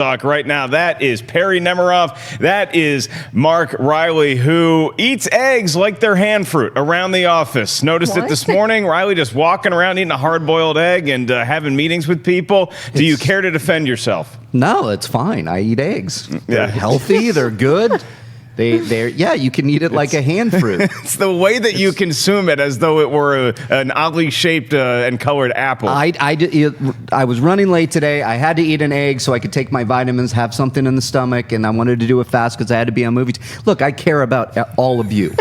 Talk right now. That is Perri Nemiroff. That is Mark Reilly, who eats eggs like they're hand fruit around the office. Noticed it this morning. Reilly just walking around eating a hard-boiled egg and having meetings with people. Do you care to defend yourself? No, it's fine. I eat eggs. They're healthy. They're good. Yeah, you can eat it like a hand fruit. It's the way that you consume it, as though it were an oddly shaped and colored apple. I was running late today. I had to eat an egg so I could take my vitamins, have something in the stomach, and I wanted to do it fast because I had to be on movies. Look, I care about all of you.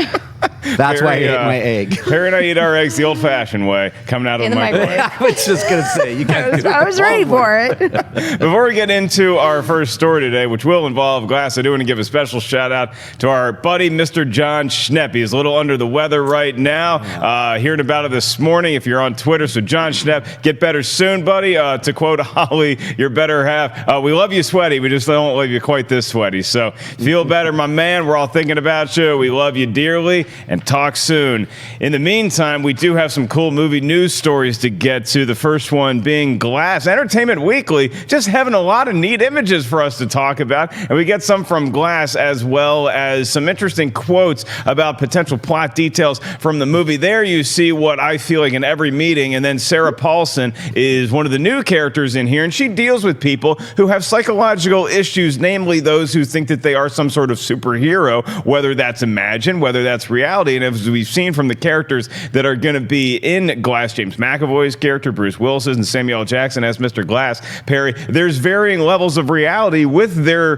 That's why I ate my egg. Perri and I eat our eggs the old-fashioned way, coming out of the microwave. I was just going to say, you guys I was ready for it. Before we get into our first story today, which will involve glass, I do want to give a special shout-out to our buddy, Mr. John Schnepp. He's a little under the weather right now. Hearing about it this morning if you're on Twitter. So, John Schnepp, get better soon, buddy. To quote Holly, your better half. We love you sweaty. We just don't love you quite this sweaty. So, feel better, my man. We're all thinking about you. We love you dearly. And talk soon. In the meantime, we do have some cool movie news stories to get to. The first one being Glass. Entertainment Weekly just having a lot of neat images for us to talk about. And we get some from Glass as well as some interesting quotes about potential plot details from the movie. There you see what I feel like in every meeting. And then Sarah Paulson is one of the new characters in here. And she deals with people who have psychological issues, namely those who think that they are some sort of superhero, whether that's imagined, whether that's reality. And as we've seen from the characters that are going to be in Glass, James McAvoy's character, Bruce Willis's, and Samuel L. Jackson as Mr. Glass, Perri, there's varying levels of reality with their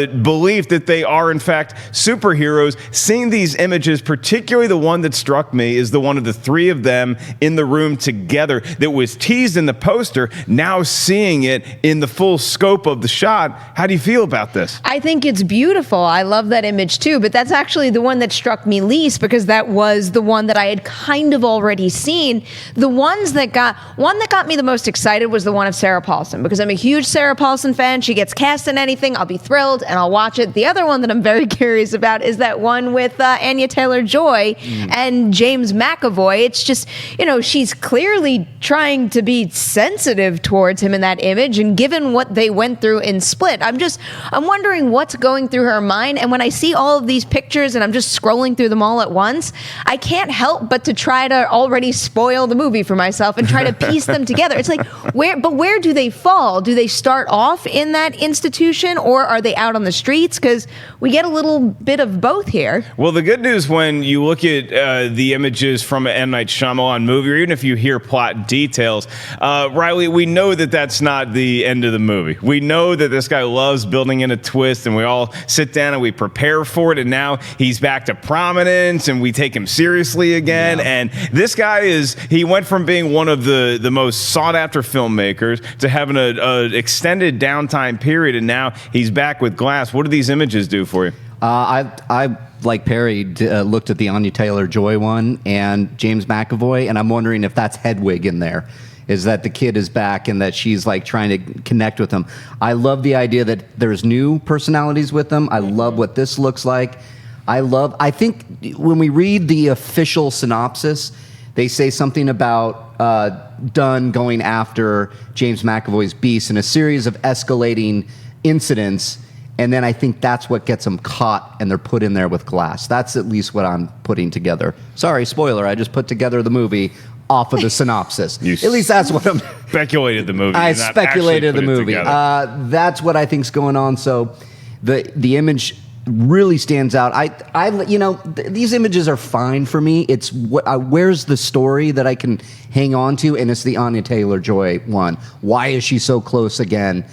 belief that they are, in fact, superheroes. Seeing these images, particularly the one that struck me, is the one of the three of them in the room together that was teased in the poster, now seeing it in the full scope of the shot. How do you feel about this? I think it's beautiful. I love that image too, but that's actually the one that struck me least because that was the one that I had kind of already seen. The one that got me the most excited was the one of Sarah Paulson, because I'm a huge Sarah Paulson fan. She gets cast in anything, I'll be thrilled and I'll watch it. The other one that I'm very curious about is that one with Anya Taylor-Joy and James McAvoy. It's just, she's clearly trying to be sensitive towards him in that image, and given what they went through in Split, I'm wondering what's going through her mind. And when I see all of these pictures and I'm just scrolling through them all at once, I can't help but to try to already spoil the movie for myself and try to piece them together. It's like, where do they fall? Do they start off in that institution, or are they out on the streets? Because we get a little bit of both here. Well, the good news when you look at the images from an M. Night Shyamalan movie, or even if you hear plot details, Reilly, we know that that's not the end of the movie. We know that this guy loves building in a twist, and we all sit down and we prepare for it, and now he's back to prominence, and we take him seriously again. Yeah. And this guy he went from being one of the most sought-after filmmakers to having an extended downtime period, and now he's back with Glass. What do these images do for you? I like Perri, looked at the Anya Taylor-Joy one and James McAvoy, and I'm wondering if that's Hedwig in there. Is that the kid is back and that she's like trying to connect with him. I love the idea that there's new personalities with them. I love what this looks like. I think when we read the official synopsis, they say something about Dunn going after James McAvoy's Beast in a series of escalating incidents, and then I think that's what gets them caught and they're put in there with Glass. That's at least what I'm putting together. Sorry, spoiler, I just put together the movie off of the synopsis. At least that's what I'm... Speculated the movie. I speculated the movie. That's what I think's going on. So the image really stands out. These images are fine for me. It's where's the story that I can hang on to, and it's the Anya Taylor-Joy one. Why is she so close again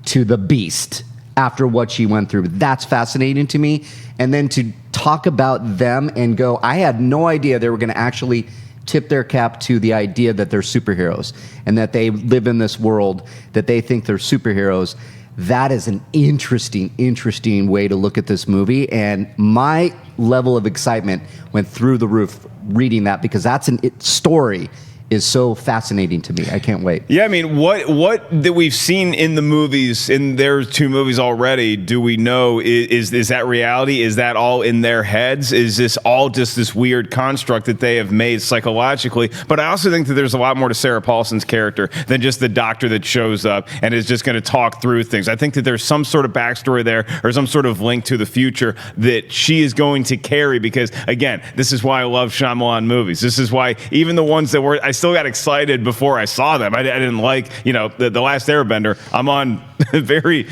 to the Beast after what she went through? That's fascinating to me. And then to talk about them and go, I had no idea they were going to actually tip their cap to the idea that they're superheroes and that they live in this world that they think they're superheroes. That is an interesting way to look at this movie. And my level of excitement went through the roof reading that, because that's a story is so fascinating to me. I can't wait. Yeah, I mean, what that we've seen in the movies, in their 2 movies already, do we know is that reality? Is that all in their heads? Is this all just this weird construct that they have made psychologically? But I also think that there's a lot more to Sarah Paulson's character than just the doctor that shows up and is just going to talk through things. I think that there's some sort of backstory there or some sort of link to the future that she is going to carry because, again, this is why I love Shyamalan movies. This is why even the ones that I still got excited before I saw them. I didn't like, the Last Airbender. I'm on very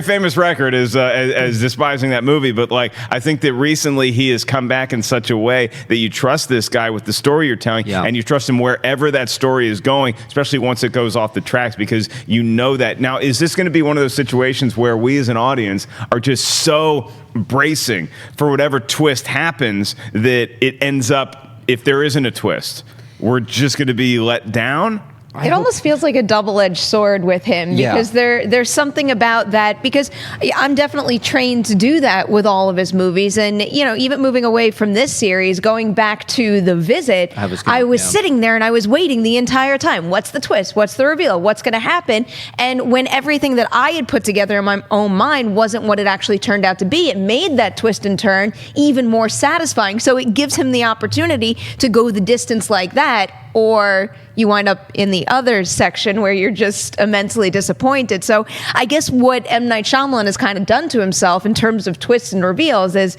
famous record as despising that movie. But I think that recently he has come back in such a way that you trust this guy with the story you're telling, and you trust him wherever that story is going, especially once it goes off the tracks, because you know that. Now, is this going to be one of those situations where we as an audience are just so bracing for whatever twist happens that it ends up, if there isn't a twist, we're just going to be let down? It almost feels like a double-edged sword with him because there's something about that, because I'm definitely trained to do that with all of his movies. And, even moving away from this series, going back to The Visit, I was sitting there and I was waiting the entire time. What's the twist? What's the reveal? What's going to happen? And when everything that I had put together in my own mind wasn't what it actually turned out to be, it made that twist and turn even more satisfying. So it gives him the opportunity to go the distance like that, or you wind up in the other section where you're just immensely disappointed. So I guess what M. Night Shyamalan has kind of done to himself in terms of twists and reveals is,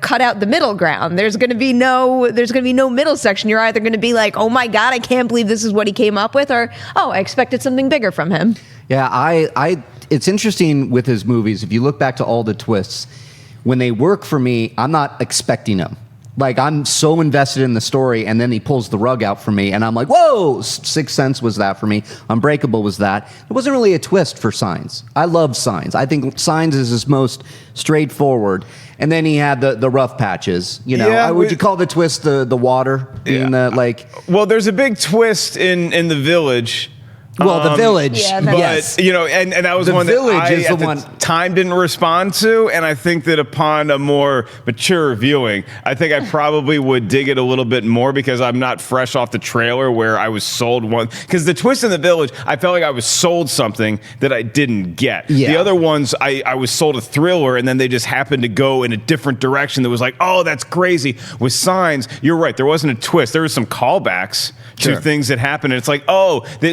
cut out the middle ground. There's going to be no middle section. You're either going to be like, oh my God, I can't believe this is what he came up with, or, oh, I expected something bigger from him. Yeah, it's interesting with his movies. If you look back to all the twists, when they work for me, I'm not expecting them. I'm so invested in the story, and then he pulls the rug out for me, and I'm like, whoa! Sixth Sense was that for me. Unbreakable was that. It wasn't really a twist for Signs. I love Signs. I think Signs is his most straightforward. And then he had the rough patches. Would you call the twist the water? Well, there's a big twist in The Village. Well, The Village, yes. And that was the one Village that I, is at the one time, didn't respond to, and I think that upon a more mature viewing, I think I probably would dig it a little bit more because I'm not fresh off the trailer where I was sold one. Because the twist in The Village, I felt like I was sold something that I didn't get. Yeah. The other ones, I was sold a thriller, and then they just happened to go in a different direction that was like, oh, that's crazy. With Signs, you're right, there wasn't a twist. There was some callbacks to things that happened, and it's like,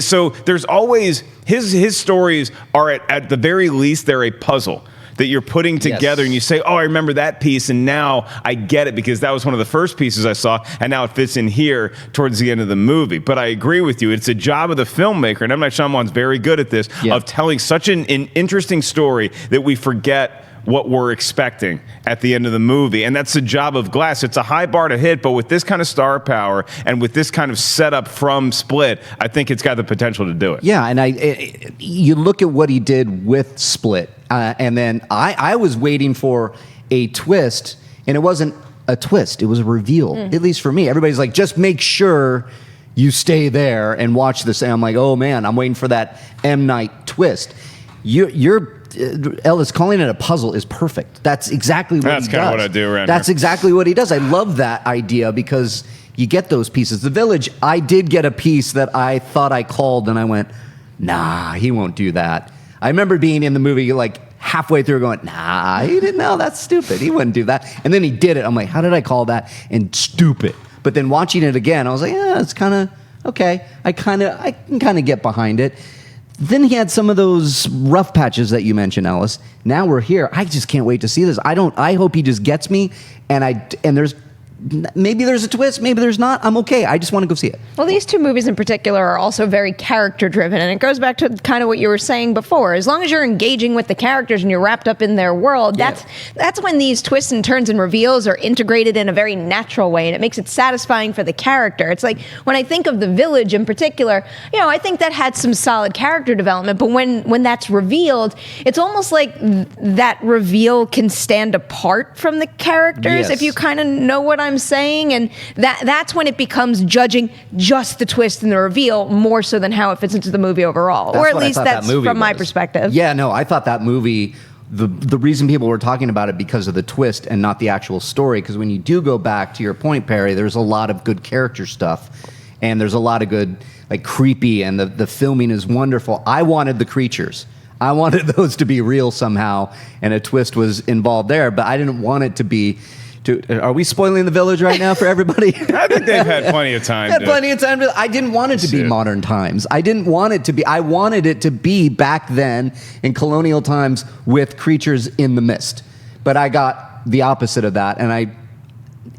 so there's always his stories are at the very least they're a puzzle that you're putting together, and you say, oh, I remember that piece, and now I get it because that was one of the first pieces I saw, and now it fits in here towards the end of the movie. But I agree with you. It's a job of the filmmaker, and M. Night Shyamalan's very good at this, of telling such an interesting story that we forget what we're expecting at the end of the movie. And that's the job of Glass. It's a high bar to hit, but with this kind of star power and with this kind of setup from Split, I think it's got the potential to do it. Yeah, and you look at what he did with Split, and then I was waiting for a twist, and it wasn't a twist. It was a reveal, at least for me. Everybody's like, just make sure you stay there and watch this. And I'm like, oh man, I'm waiting for that M. Night twist. You're Ellis, calling it a puzzle is perfect. That's exactly what he does. That's kind of what I do around That's here. exactly what he does. I love that idea because you get those pieces. The Village, I did get a piece that I thought I called, and I went, nah, he won't do that. I remember being in the movie halfway through going, nah, he didn't know. That's stupid. He wouldn't do that. And then he did it. I'm like, how did I call that? And stupid. But then watching it again, I was like, yeah, it's kind of okay. I can kind of get behind it. Then he had some of those rough patches that you mentioned, Ellis. Now we're here. I just can't wait to see this. I hope he just gets me, and there's maybe there's a twist, maybe there's not. I'm okay. I just want to go see it. Well, these 2 movies in particular are also very character-driven, and it goes back to kind of what you were saying before. As long as you're engaging with the characters and you're wrapped up in their world, that's when these twists and turns and reveals are integrated in a very natural way, and it makes it satisfying for the character. It's like when I think of The Village in particular, I think that had some solid character development, but when that's revealed, it's almost like that reveal can stand apart from the characters, if you kind of know what I'm saying, and that's when it becomes judging just the twist and the reveal more so than how it fits into the movie overall, or at least that's from my perspective. Yeah, no, I thought that movie, the reason people were talking about it because of the twist and not the actual story, because when you do go back to your point, Perri, there's a lot of good character stuff. and there's a lot of good, like creepy, and the filming is wonderful. I wanted the creatures. I wanted those to be real somehow, and a twist was involved there, but I didn't want it to be. Are we spoiling The Village right now for everybody? I think they've had plenty of time. I didn't want it to be modern times. I didn't want it to be. I wanted it to be back then in colonial times with creatures in the mist. But I got the opposite of that, and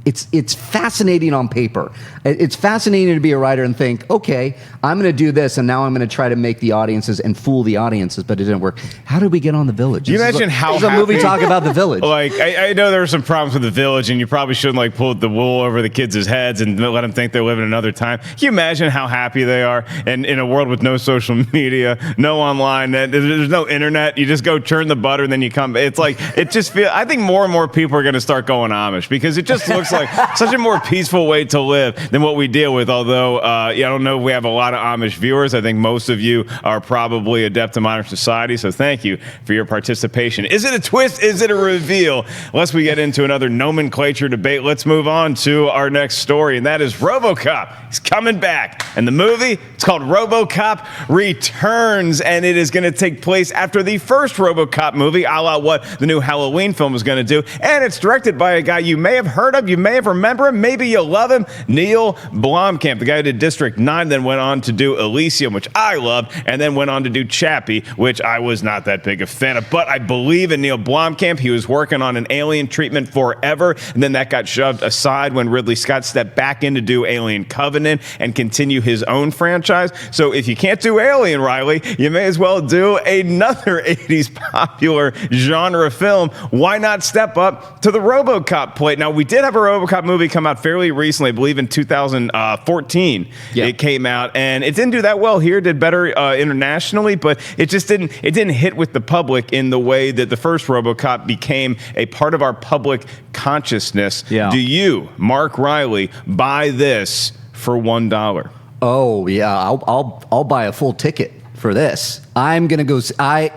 it's fascinating on paper. It's fascinating to be a writer and think, okay, I'm going to do this, and now I'm going to try to make the audiences and fool the audiences, but it didn't work. How did we get on The Village? You imagine how happy. There's a movie talk about The Village. Like, I know there are some problems with The Village, and you probably shouldn't like pull the wool over the kids' heads and let them think they live in another time. Can you imagine how happy they are? And in a world with no social media, no online, there's no internet. You just go churn the butter, and then you come. It's like, it just feels. I think more and more people are going to start going Amish because it just looks like such a more peaceful way to live than what we deal with. Although, I don't know if we have a lot of Amish viewers. I think most of you are probably adept to modern society. So thank you for your participation. Is it a twist? Is it a reveal? Lest we get into another nomenclature debate, let's move on to our next story, and that is RoboCop. He's coming back. And the movie, it's called RoboCop Returns, and it is going to take place after the first RoboCop movie, a la what the new Halloween film is going to do. And it's directed by a guy you may have heard of, you may have remember him, maybe you'll love him, Neill Blomkamp, the guy who did District 9, then went on to do Elysium, which I loved, and then went on to do Chappie, which I was not that big a fan of. But I believe in Neill Blomkamp. He was working on an Alien treatment forever, and then that got shoved aside when Ridley Scott stepped back in to do Alien Covenant and continue his own franchise. So if you can't do Alien, Reilly, you may as well do another 80s popular genre film. Why not step up to the RoboCop plate? Now, we did have a RoboCop movie come out fairly recently, I believe in 2014. Yeah. It came out, and it didn't do that well here. Did better internationally, but it just didn't hit with the public in the way that the first RoboCop became a part of our public consciousness. Yeah. Do you, Mark Reilly, buy this for $1? Oh yeah, I'll buy a full ticket for this. I'm gonna go.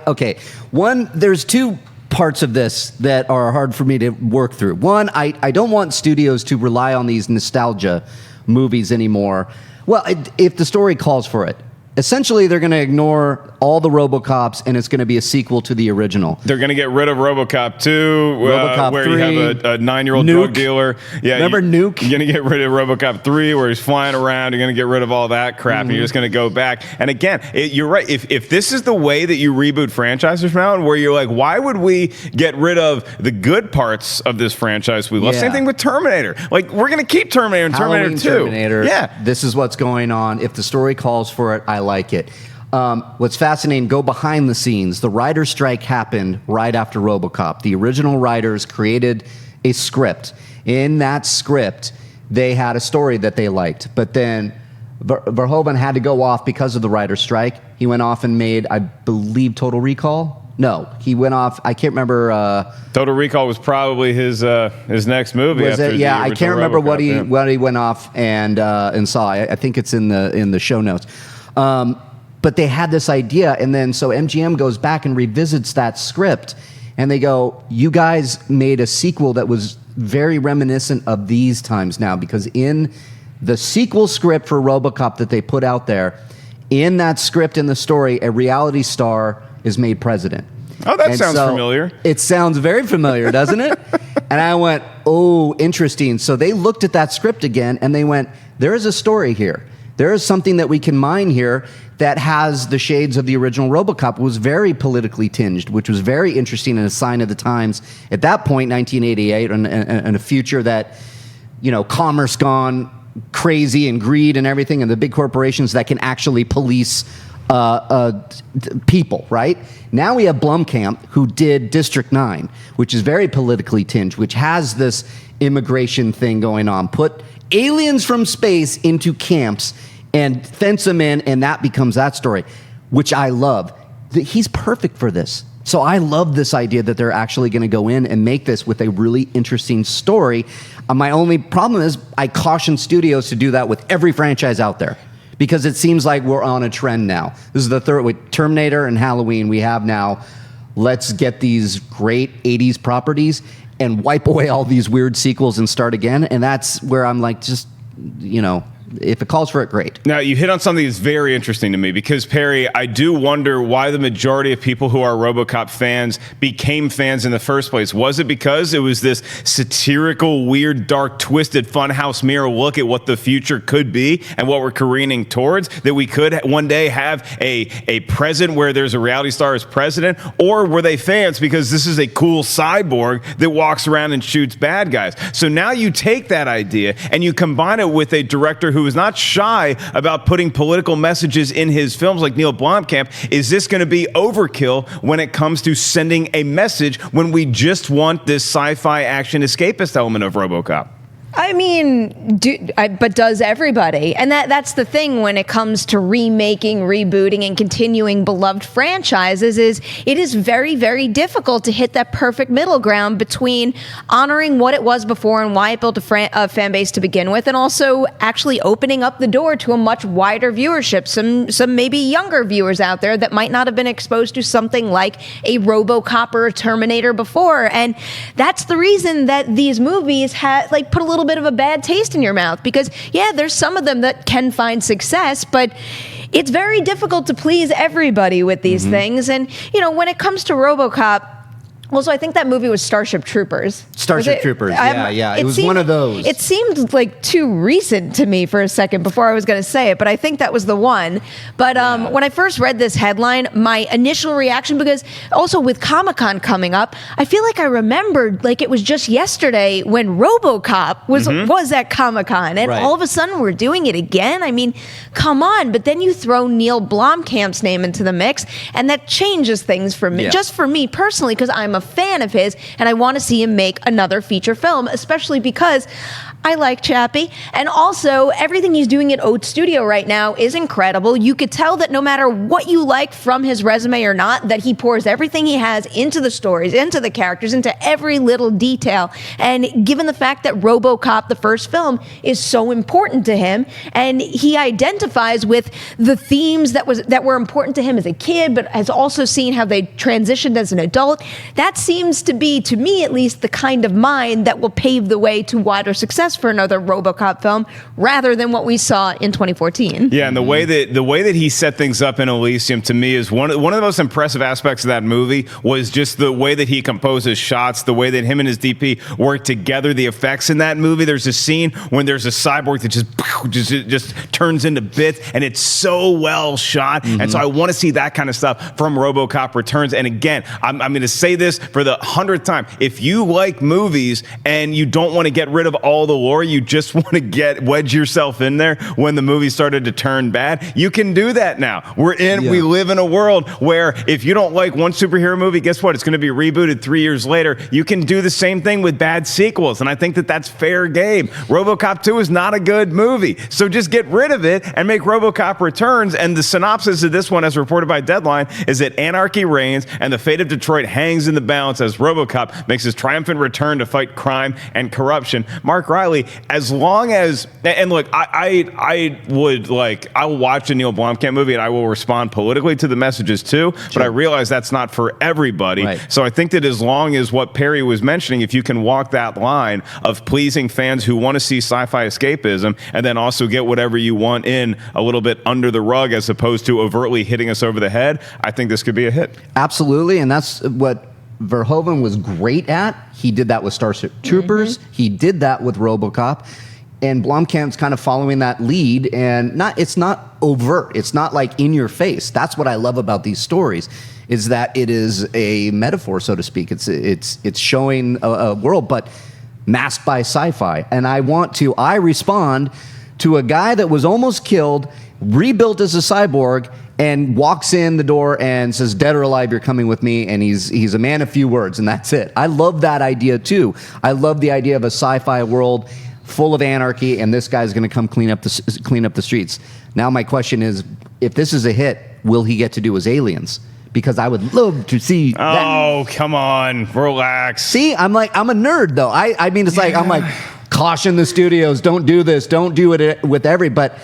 Okay. One, there's two parts of this that are hard for me to work through. One, I don't want studios to rely on these nostalgia movies anymore. Well, if the story calls for it. Essentially, they're going to ignore all the RoboCops, and it's going to be a sequel to the original. They're going to get rid of RoboCop 2, where 3, you have a 9-year-old drug dealer. Yeah, remember Nuke? You're going to get rid of RoboCop 3, where he's flying around. You're going to get rid of all that crap, and you're just going to go back. And again, you're right. If this is the way that you reboot franchises from now on, where you're like, why would we get rid of the good parts of this franchise we love? Yeah. Same thing with Terminator. Like, we're going to keep Terminator and Halloween, Terminator 2. Terminator. Yeah. This is what's going on. If the story calls for it, I like it. What's fascinating, go behind the scenes. The writer's strike happened right after RoboCop. The original writers created a script. In that script, they had a story that they liked. But then Verhoeven had to go off because of the writer's strike. He went off and made, I believe, Total Recall. No, he went off. I can't remember. Total Recall was probably his next movie. Was it? Yeah, I can't remember what he went off and saw. I think it's in the show notes. But they had this idea, and then so MGM goes back and revisits that script, and they go, "You guys made a sequel that was very reminiscent of these times now, because in the sequel script for RoboCop that they put out there, in that script in the story, a reality star is made president." Oh, that sounds familiar. It sounds very familiar, doesn't it? And I went, "Oh, interesting." So they looked at that script again, and they went, "There is a story here. There is something that we can mine here that has the shades of the original RoboCop." It was very politically tinged, which was very interesting and a sign of the times. At that point, 1988, and a future that, commerce gone crazy and greed and everything, and the big corporations that can actually police people, right? Now we have Blomkamp, who did District 9, which is very politically tinged, which has this immigration thing going on. Put aliens from space into camps and fence them in, and that becomes that story, which I love. He's perfect for this. So I love this idea that they're actually going to go in and make this with a really interesting story. My only problem is I caution studios to do that with every franchise out there, because it seems like we're on a trend now. This is the third with Terminator and Halloween we have now. Let's get these great 80s properties and wipe away all these weird sequels and start again. And that's where I'm like, just, if it calls for it, great. Now, you hit on something that's very interesting to me because, Perri, I do wonder why the majority of people who are RoboCop fans became fans in the first place. Was it because it was this satirical, weird, dark, twisted, funhouse mirror look at what the future could be and what we're careening towards, that we could one day have a president where there's a reality star as president? Or were they fans because this is a cool cyborg that walks around and shoots bad guys? So now you take that idea and you combine it with a director who is not shy about putting political messages in his films like Neill Blomkamp. Is this going to be overkill when it comes to sending a message when we just want this sci-fi action escapist element of RoboCop? I mean, but does everybody? And that's the thing when it comes to remaking, rebooting, and continuing beloved franchises is it is very, very difficult to hit that perfect middle ground between honoring what it was before and why it built a fan base to begin with, and also actually opening up the door to a much wider viewership, some maybe younger viewers out there that might not have been exposed to something like a RoboCop or a Terminator before. And that's the reason that these movies put a little bit of a bad taste in your mouth, because there's some of them that can find success, but it's very difficult to please everybody with these things. And when it comes to RoboCop, also, I think that movie was Starship Troopers. Troopers, yeah. It was one of those. It seemed like too recent to me for a second before I was going to say it, but I think that was the one. But when I first read this headline, my initial reaction, because also with Comic-Con coming up, I feel like I remembered like it was just yesterday when RoboCop was at Comic-Con, and all of a sudden we're doing it again. I mean, come on. But then you throw Neill Blomkamp's name into the mix, and that changes things for me, just for me personally, because I'm a fan of his and I want to see him make another feature film, especially because I like Chappie, and also everything he's doing at Oat Studio right now is incredible. You could tell that no matter what you like from his resume or not, that he pours everything he has into the stories, into the characters, into every little detail. And given the fact that RoboCop, the first film, is so important to him, and he identifies with the themes that were important to him as a kid, but has also seen how they transitioned as an adult, that seems to be, to me at least, the kind of mind that will pave the way to wider success for another RoboCop film, rather than what we saw in 2014. Yeah, and the way that he set things up in Elysium, to me, is one of the most impressive aspects of that movie was just the way that he composes shots, the way that him and his DP work together, the effects in that movie. There's a scene when there's a cyborg that just turns into bits, and it's so well shot. And so I want to see that kind of stuff from RoboCop Returns. And again, I'm going to say this for the 100th time: if you like movies and you don't want to get rid of all the lore, you just want to wedge yourself in there when the movie started to turn bad, you can do that now. We live in a world where if you don't like one superhero movie, guess what? It's going to be rebooted 3 years later. You can do the same thing with bad sequels, and I think that that's fair game. RoboCop 2 is not a good movie, so just get rid of it and make RoboCop Returns. And the synopsis of this one, as reported by Deadline, is that anarchy reigns and the fate of Detroit hangs in the balance as RoboCop makes his triumphant return to fight crime and corruption. Mark Reilly, as long as, and look, I will watch the Neill Blomkamp movie and I will respond politically to the messages too, but I realize that's not for everybody. Right. So I think that as long as what Perri was mentioning, if you can walk that line of pleasing fans who want to see sci-fi escapism and then also get whatever you want in a little bit under the rug as opposed to overtly hitting us over the head, I think this could be a hit. Absolutely, and that's what Verhoeven was great at. He did that with Starship Troopers. He did that with RoboCop. And Blomkamp's kind of following that lead, and it's not overt. It's not like in your face. That's what I love about these stories, is that it is a metaphor, so to speak. It's showing a world, but masked by sci-fi. And I respond to a guy that was almost killed, rebuilt as a cyborg, and walks in the door and says, "Dead or alive, you're coming with me." And he's a man of few words, and that's it. I love that idea too. I love the idea of a sci-fi world full of anarchy, and this guy's going to come clean up the streets. Now my question is, if this is a hit, will he get to do his aliens? Because I would love to see that. Oh, come on, relax. See, I'm a nerd though. I mean, it's like, I'm like, caution the studios, don't do this, don't do it with but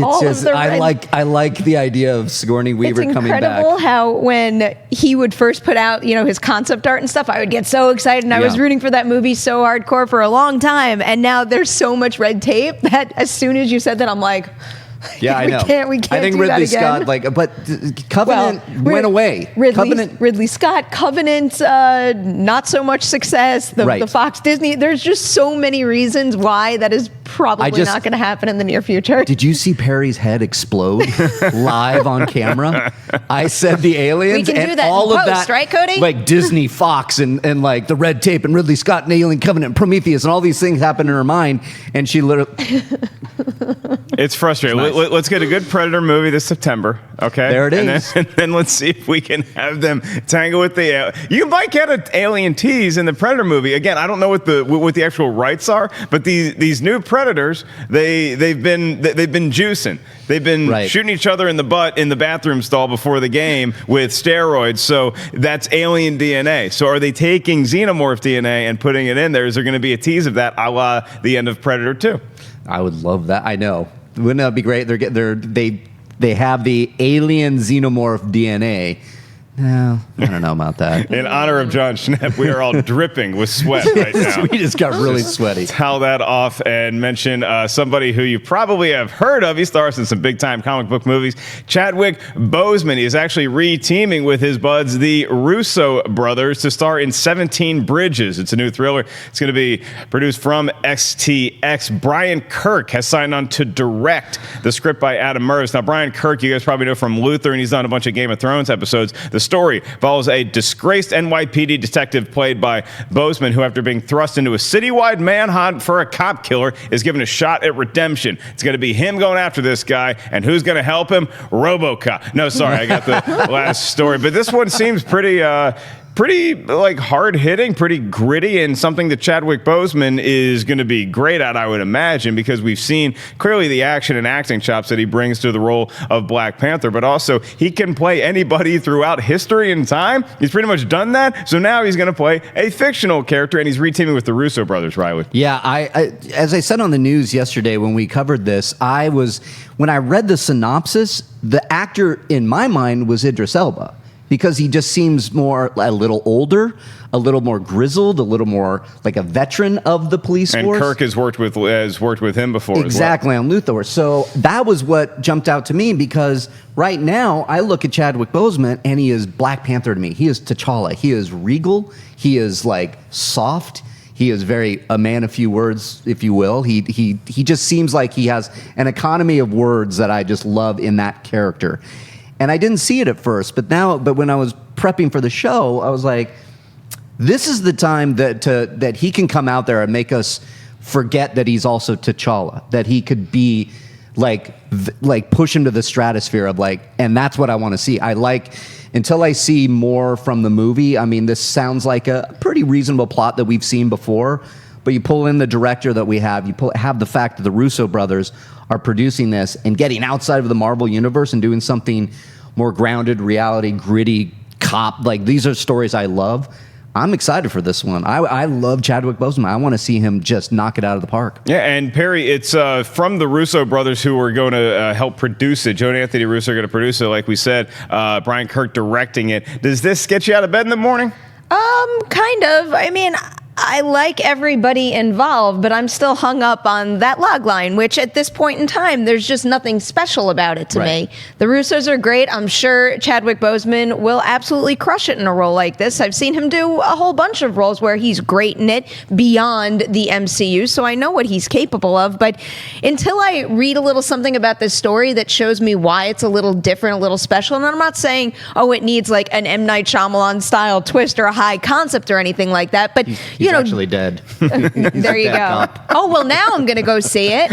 All of just the I red- like the idea of Sigourney Weaver It's coming back. incredible how when he would first put out, his concept art and stuff, I would get so excited, and I was Yeah. rooting for that movie so hardcore for a long time. And now there's so much red tape that as soon as you said that, I'm like, Yeah, I know. We can't I think do Ridley that again. Scott, but Covenant went away. Ridley Scott, Covenant, not so much success. The Right. Fox Disney. There's just so many reasons why that is probably not going to happen in the near future. Did you see Perry's head explode live on camera? I said the aliens We can and do that all in of post, that, right, Cody? like Disney, Fox, and like the red tape and Ridley Scott and Alien Covenant, and Prometheus, and all these things happened in her mind, and she literally. It's frustrating. Nice. Let's get a good Predator movie this September, okay? There it and is. And then let's see if we can have them tangle with the. You might get an alien tease in the Predator movie. Again, I don't know what the actual rights are, but these new Predators, they've been juicing. They've been shooting each other in the butt in the bathroom stall before the game with steroids. So that's alien DNA. So are they taking xenomorph DNA and putting it in there? Is there going to be a tease of that, a la the end of Predator 2? I would love that. I know. Wouldn't that be great? They have the alien xenomorph DNA. No, I don't know about that. In honor of John Schnepp, we are all dripping with sweat right now. We just got really sweaty. Towel that off and mention somebody who you probably have heard of. He stars in some big-time comic book movies. Chadwick Boseman. He is actually re-teaming with his buds, the Russo brothers, to star in 17 Bridges. It's a new thriller. It's going to be produced from XTX. Brian Kirk has signed on to direct the script by Adam Mervis. Now, Brian Kirk, you guys probably know from Luther, and he's done a bunch of Game of Thrones episodes. The story follows a disgraced NYPD detective played by Boseman, who, after being thrust into a citywide manhunt for a cop killer, is given a shot at redemption. It's going to be him going after this guy, and who's going to help him? RoboCop. No, sorry, I got the last story. But this one seems pretty like hard hitting, pretty gritty, and something that Chadwick Boseman is going to be great at, I would imagine, because we've seen clearly the action and acting chops that he brings to the role of Black Panther, but also he can play anybody throughout history and time. He's pretty much done that. So now he's going to play a fictional character, and he's reteaming with the Russo brothers, Reilly. Yeah, I as I said on the news yesterday when we covered this, when I read the synopsis, the actor in my mind was Idris Elba. Because he just seems a little older, a little more grizzled, a little more like a veteran of the police force. And Kirk has worked with him before exactly, as well. on Luthor. So that was what jumped out to me, because right now I look at Chadwick Boseman and he is Black Panther to me. He is T'Challa. He is regal. He is like soft. He is a man of few words, if you will. He just seems like he has an economy of words that I just love in that character. And I didn't see it at first, but when I was prepping for the show, I was like, this is the time that he can come out there and make us forget that he's also T'Challa, that he could be like push him to the stratosphere of and that's what I want to see. Until I see more from the movie, I mean, this sounds like a pretty reasonable plot that we've seen before, but you pull in the director that we have, have the fact that the Russo brothers are producing this and getting outside of the Marvel universe and doing something more grounded, reality, gritty, cop. These are stories I love. I'm excited for this one. I love Chadwick Boseman. I want to see him just knock it out of the park. Yeah, and Perri, it's from the Russo brothers who are going to help produce it. Joe and Anthony Russo are going to produce it, like we said. Brian Kirk directing it. Does this get you out of bed in the morning? Kind of. I mean, I like everybody involved, but I'm still hung up on that log line, which at this point in time, there's just nothing special about it to me. The Russos are great. I'm sure Chadwick Boseman will absolutely crush it in a role like this. I've seen him do a whole bunch of roles where he's great in it beyond the MCU, so I know what he's capable of. But until I read a little something about this story that shows me why it's a little different, a little special, and I'm not saying, it needs like an M. Night Shyamalan style twist or a high concept or anything like that, but He's actually dead. There you go. Oh, well, now I'm going to go see it.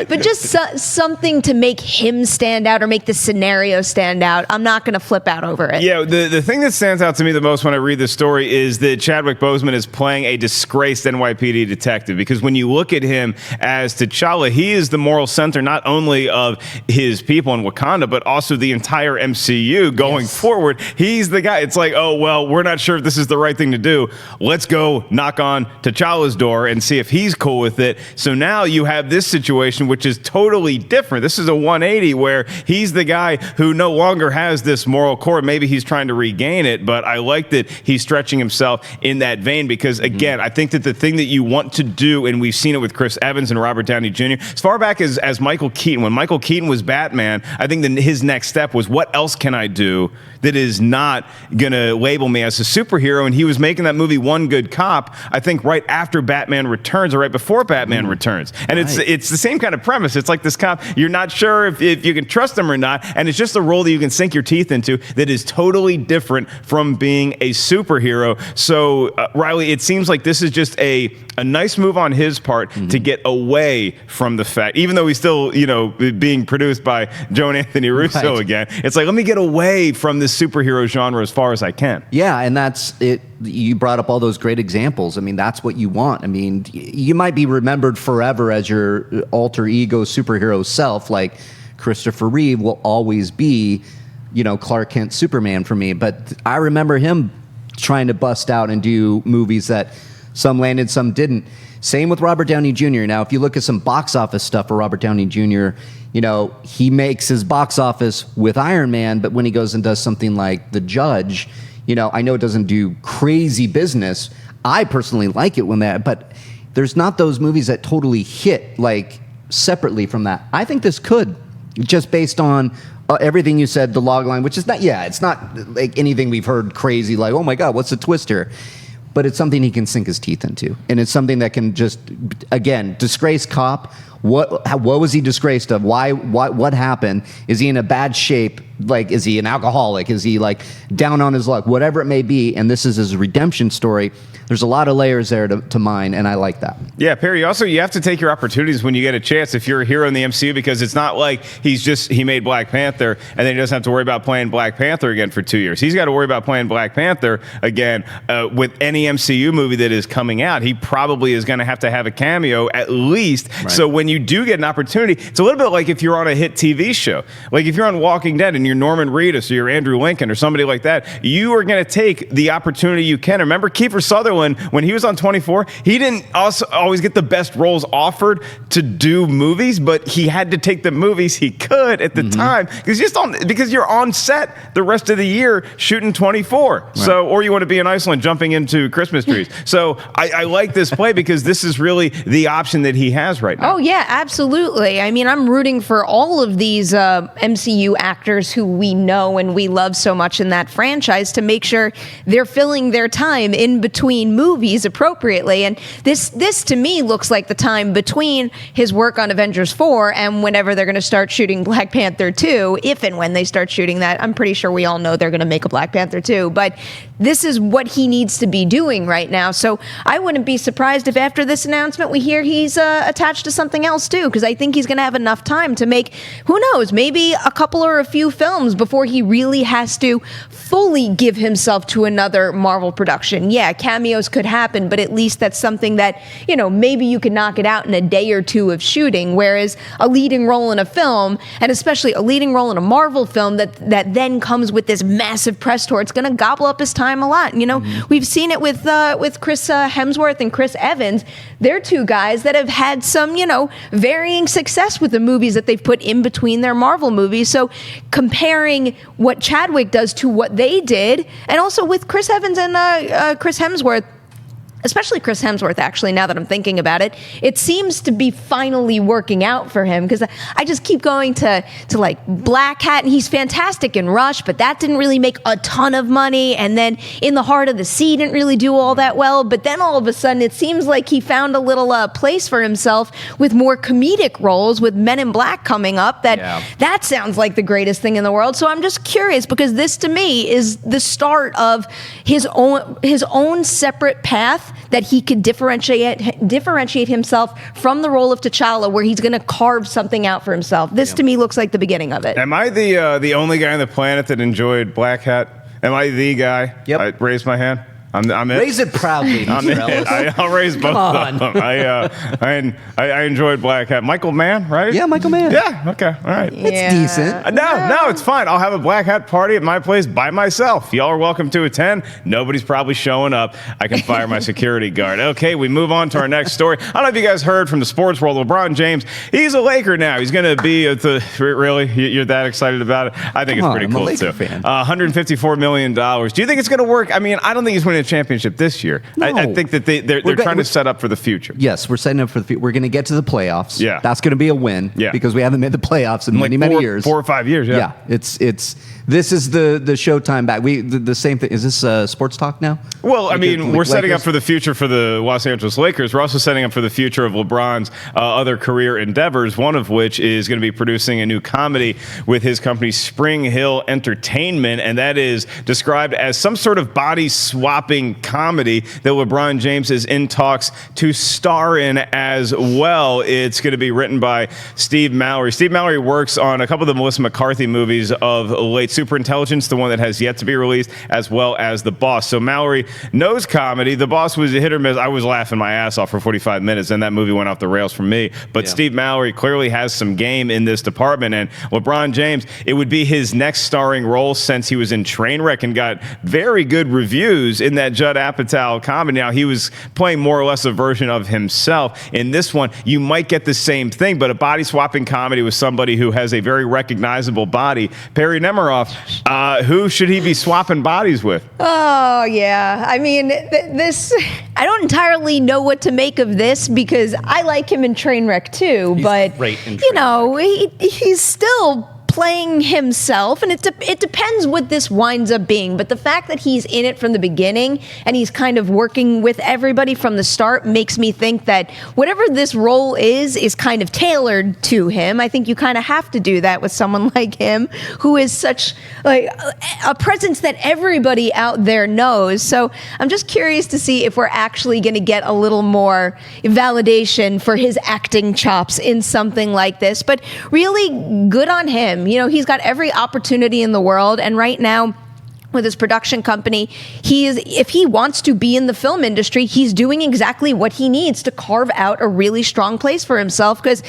But just something to make him stand out or make the scenario stand out. I'm not going to flip out over it. Yeah, the thing that stands out to me the most when I read this story is that Chadwick Boseman is playing a disgraced NYPD detective, because when you look at him as T'Challa, he is the moral center not only of his people in Wakanda, but also the entire MCU going forward. He's the guy. It's like, we're not sure if this is the right thing to do. Let's go go knock on T'Challa's door and see if he's cool with it. So now you have this situation, which is totally different. This is a 180 where he's the guy who no longer has this moral core. Maybe he's trying to regain it, but I like that he's stretching himself in that vein because, again, I think that the thing that you want to do, and we've seen it with Chris Evans and Robert Downey Jr., as far back as Michael Keaton, when Michael Keaton was Batman, I think that his next step was, what else can I do that is not going to label me as a superhero? And he was making that movie One Good Cop, I think right after Batman Returns or right before Batman Returns. And it's the same kind of premise. It's like this cop, you're not sure if you can trust him or not, and it's just a role that you can sink your teeth into that is totally different from being a superhero. So, Reilly, it seems like this is just a nice move on his part to get away from the fact, even though he's still, being produced by Joe and Anthony Russo again, it's like, let me get away from this superhero genre as far as I can. Yeah, and that's it. You brought up all those great examples. I mean, that's what you want. I mean, you might be remembered forever as your alter ego superhero self, like Christopher Reeve will always be, Clark Kent Superman for me. But I remember him trying to bust out and do movies that some landed, some didn't. Same with Robert Downey Jr. Now, if you look at some box office stuff for Robert Downey Jr., he makes his box office with Iron Man, but when he goes and does something like The Judge, I know it doesn't do crazy business. I personally like it when that, but there's not those movies that totally hit like separately from that. I think this could, just based on everything you said, the log line, which is not, it's not like anything we've heard crazy, like, oh my God, what's the twist here? But it's something he can sink his teeth into. And it's something that can just, again, disgraced cop. What was he disgraced of? What happened? Is he in a bad shape? Like, is he an alcoholic? Is he like down on his luck? Whatever it may be, and this is his redemption story. There's a lot of layers there to mine, and I like that. Yeah, Perri, also, you have to take your opportunities when you get a chance if you're a hero in the MCU, because it's not like he made Black Panther and then he doesn't have to worry about playing Black Panther again for 2 years. He's got to worry about playing Black Panther again with any MCU movie that is coming out. He probably is going to have a cameo at least. Right. So when you do get an opportunity, it's a little bit like if you're on a hit TV show. Like if you're on Walking Dead and you're Norman Reedus or you're Andrew Lincoln or somebody like that, you are going to take the opportunity you can. Remember Kiefer Sutherland, when he was on 24, he didn't also always get the best roles offered to do movies, but he had to take the movies he could at the time because you're on set the rest of the year shooting 24. Right. So, or you want to be in Iceland jumping into Christmas trees. So I like this play because this is really the option that he has right now. Oh yeah, absolutely. I mean, I'm rooting for all of these MCU actors who we know and we love so much in that franchise to make sure they're filling their time in between movies appropriately. And this to me looks like the time between his work on Avengers 4 and whenever they're going to start shooting Black Panther 2, if and when they start shooting that. I'm pretty sure we all know they're going to make a Black Panther 2, but this is what he needs to be doing right now. So I wouldn't be surprised if after this announcement we hear he's attached to something else too, because I think he's going to have enough time to make, who knows, maybe a couple or a few films before he really has to fully give himself to another Marvel production. Yeah, cameos could happen, but at least that's something that, maybe you could knock it out in a day or two of shooting, whereas a leading role in a film, and especially a leading role in a Marvel film that then comes with this massive press tour, it's going to gobble up his time a lot. We've seen it with Chris Hemsworth and Chris Evans. They're two guys that have had some, varying success with the movies that they've put in between their Marvel movies. So comparing what Chadwick does to what they did, and also with Chris Evans and Chris Hemsworth, especially Chris Hemsworth, actually, now that I'm thinking about it, it seems to be finally working out for him, because I just keep going to like Black Hat, and he's fantastic in Rush, but that didn't really make a ton of money, and then In the Heart of the Sea didn't really do all that well, but then all of a sudden it seems like he found a little place for himself with more comedic roles, with Men in Black coming up, that sounds like the greatest thing in the world. So I'm just curious, because this to me is the start of his own separate path that he could differentiate himself from the role of T'Challa, where he's going to carve something out for himself. This to me looks like the beginning of it. Am I the only guy on the planet that enjoyed Black Hat? Am I the guy? Yep. I raised my hand. I'm in. Raise it proudly, I'm Mr. in. Ellis. I'll raise both of them. I enjoyed Black Hat. Michael Mann, right? Yeah, Michael Mann. Yeah. Okay. All right. It's decent. No, it's fine. I'll have a Black Hat party at my place by myself. Y'all are welcome to attend. Nobody's probably showing up. I can fire my security guard. Okay, we move on to our next story. I don't know if you guys heard from the sports world. LeBron James, he's a Laker now. He's going to be at the. Really? You're that excited about it? I think it's pretty cool too. $154 million. Do you think it's going to work? I mean, I don't think he's winning a championship this year. No. I think that they're trying to set up for the future. Yes, we're setting up for the future. We're going to get to the playoffs. Yeah. That's going to be a win. Yeah. Because we haven't made the playoffs in many years. 4 or 5 years. Yeah. Yeah. This is the Showtime back. The same thing. Is this sports talk now? Well, I mean, we're setting up Lakers? for the future for the Los Angeles Lakers. We're also setting up for the future of LeBron's other career endeavors, one of which is going to be producing a new comedy with his company Spring Hill Entertainment, and that is described as some sort of body-swapping comedy that LeBron James is in talks to star in as well. It's going to be written by Steve Mallory. Steve Mallory works on a couple of the Melissa McCarthy movies of late Superintelligence, the one that has yet to be released, as well as The Boss. So Mallory knows comedy. The Boss was a hit or miss. I was laughing my ass off for 45 minutes, and that movie went off the rails for me. But Steve Mallory clearly has some game in this department, and LeBron James, it would be his next starring role since he was in Trainwreck and got very good reviews in that Judd Apatow comedy. Now, he was playing more or less a version of himself. In this one, you might get the same thing, but a body-swapping comedy with somebody who has a very recognizable body. Perri Nemiroff, who should he be swapping bodies with? Oh, yeah. I mean, this, I don't entirely know what to make of this because I like him in Trainwreck too, but, great in you know, he's still playing himself, and it depends what this winds up being, but the fact that he's in it from the beginning and he's kind of working with everybody from the start makes me think that whatever this role is kind of tailored to him. I think you kind of have to do that with someone like him who is such like a presence that everybody out there knows. So I'm just curious to see if we're actually going to get a little more validation for his acting chops in something like this, but really good on him. You know, he's got every opportunity in the world, and right now with his production company, if he wants to be in the film industry, he's doing exactly what he needs to carve out a really strong place for himself, because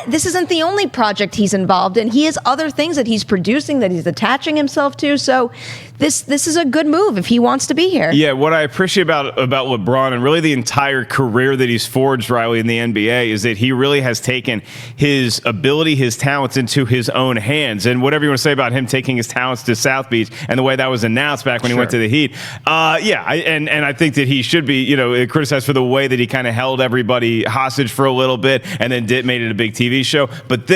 this isn't the only project he's involved in. He has other things that he's producing that he's attaching himself to. So this is a good move if he wants to be here. Yeah, what I appreciate about LeBron and really the entire career that he's forged, Reilly, in the NBA is that he really has taken his ability, his talents into his own hands. And whatever you want to say about him taking his talents to South Beach and the way that was announced back when he went to the Heat, and I think that he should be, criticized for the way that he kind of held everybody hostage for a little bit and then made it a big TV show. But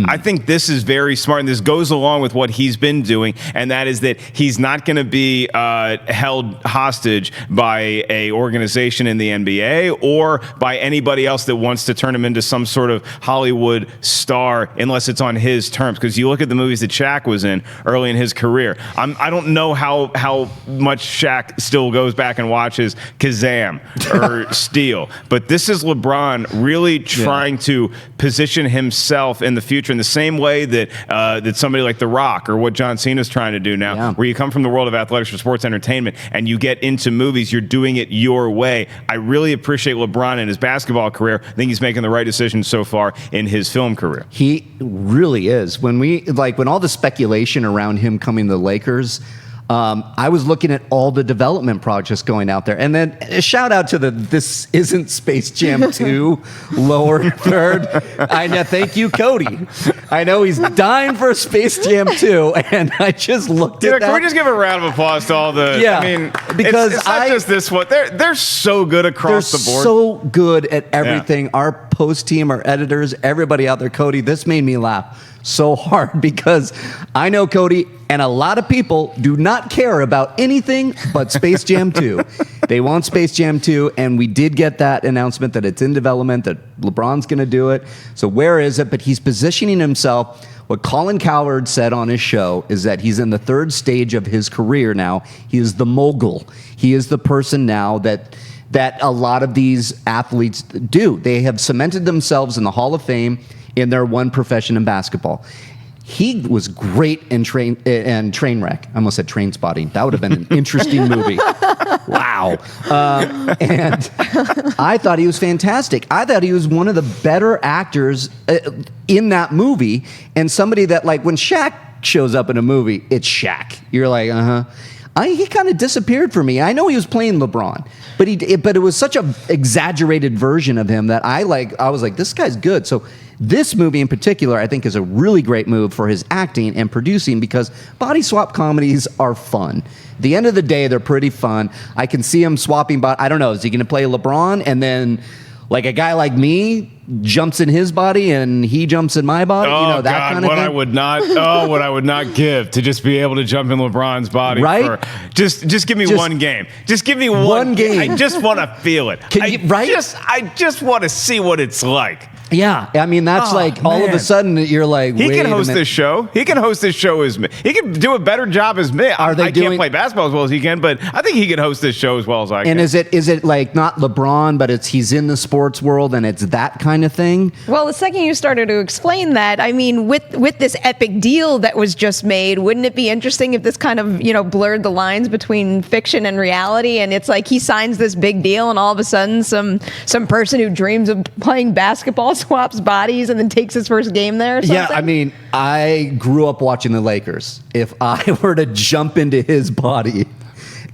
I think this is very smart, and this goes along with what he's been doing, and that is that he's not going to be held hostage by a organization in the NBA or by anybody else that wants to turn him into some sort of Hollywood star unless it's on his terms. Because you look at the movies that Shaq was in early in his career. I don't know how much Shaq still goes back and watches Kazam or Steel, but this is LeBron really trying to position himself in the future in the same way that somebody like The Rock or what John Cena's trying to do now, where you come from the world of athletics or sports entertainment and you get into movies, you're doing it your way. I really appreciate LeBron in his basketball career. I think he's making the right decision so far in his film career. He really is. When all the speculation around him coming to the Lakers, I was looking at all the development projects going out there. And then a shout out to this isn't Space Jam 2 lower third. I know, thank you, Cody. I know he's dying for Space Jam 2, and I just looked at that. Can we just give a round of applause to all the... Yeah, I mean, because it's not just this one. They're so good across the board. They're so good at everything. Yeah. Our post team, our editors, everybody out there, Cody, this made me laugh so hard because I know Cody and a lot of people do not care about anything but Space Jam 2. They want Space Jam 2, and we did get that announcement that it's in development, that LeBron's going to do it. So where is it? But he's positioning himself. What Colin Cowherd said on his show is that he's in the third stage of his career now. He is the mogul. He is the person now that a lot of these athletes do. They have cemented themselves in the Hall of Fame in their one profession in basketball. He was great in Trainwreck. I almost said Train Spotting. That would have been an interesting movie. Wow. And I thought he was fantastic. I thought he was one of the better actors in that movie, and somebody that, like, when Shaq shows up in a movie, it's Shaq. You're like, he kind of disappeared for me. I know he was playing LeBron, but it was such an exaggerated version of him that I was like, this guy's good. So this movie in particular, I think, is a really great move for his acting and producing, because body swap comedies are fun. At the end of the day, they're pretty fun. I can see him swapping, but I don't know, is he going to play LeBron and then, like, a guy like me jumps in his body and he jumps in my body? Oh, that God, kind of what thing? what I would not give to just be able to jump in LeBron's body. Right? Just give me one game. Just give me one game. I just want to feel it. I just want to see what it's like. Yeah, I mean, that's all of a sudden you're like, he wait can a host minute. this show. He can host this show as me. He can do a better job as me. I can't play basketball as well as he can, but I think he can host this show as well as I can. And is it like not LeBron, but he's in the sports world and it's that kind of thing? Well, the second you started to explain that, I mean, with this epic deal that was just made, wouldn't it be interesting if this kind of, blurred the lines between fiction and reality? And it's like he signs this big deal and all of a sudden some person who dreams of playing basketball swaps bodies and then takes his first game there or something? Yeah, I mean, I grew up watching the Lakers. If I were to jump into his body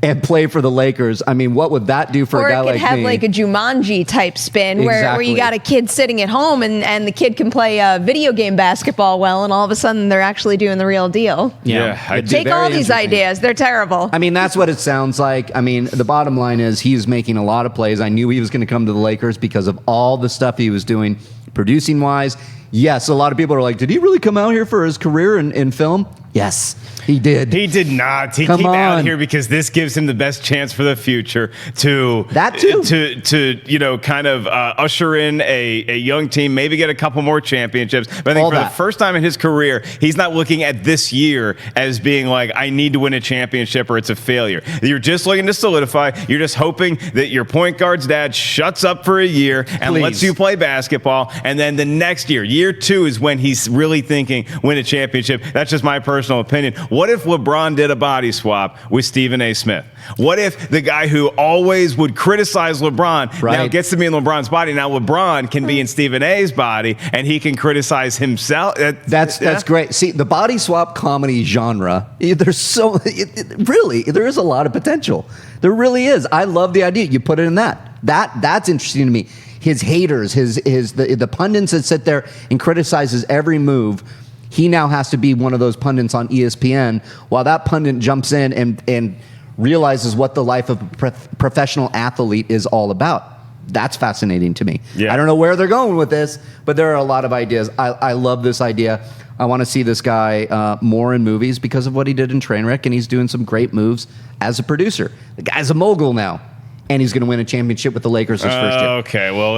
and play for the Lakers, I mean, what would that do for a guy like me? Or it could have like a Jumanji type spin where you got a kid sitting at home and the kid can play video game basketball well, and all of a sudden they're actually doing the real deal. Yeah, Take all these ideas. They're terrible. I mean, that's what it sounds like. I mean, the bottom line is he's making a lot of plays. I knew he was going to come to the Lakers because of all the stuff he was doing producing-wise. Yes, a lot of people are like, did he really come out here for his career in film? Yes, he did. He did not. He came out here because this gives him the best chance for the future to kind of usher in a young team, maybe get a couple more championships. But I think the first time in his career, he's not looking at this year as being like, I need to win a championship or it's a failure. You're just looking to solidify. You're just hoping that your point guard's dad shuts up for a year and lets you play basketball. And then the next year 2 is when he's really thinking win a championship. That's just my personal opinion. What if LeBron did a body swap with Stephen A. Smith? What if the guy who always would criticize LeBron now gets to be in LeBron's body? Now LeBron can be in Stephen A.'s body and he can criticize himself. That's great. See, the body swap comedy genre, there is a lot of potential. There really is. I love the idea. You put it in that's interesting to me. His haters, the pundits that sit there and criticizes every move. He now has to be one of those pundits on ESPN while that pundit jumps in and realizes what the life of a professional athlete is all about. That's fascinating to me. Yeah. I don't know where they're going with this, but there are a lot of ideas. I love this idea. I want to see this guy more in movies because of what he did in Trainwreck, and he's doing some great moves as a producer. The guy's a mogul now. And he's going to win a championship with the Lakers his first year. Okay, well,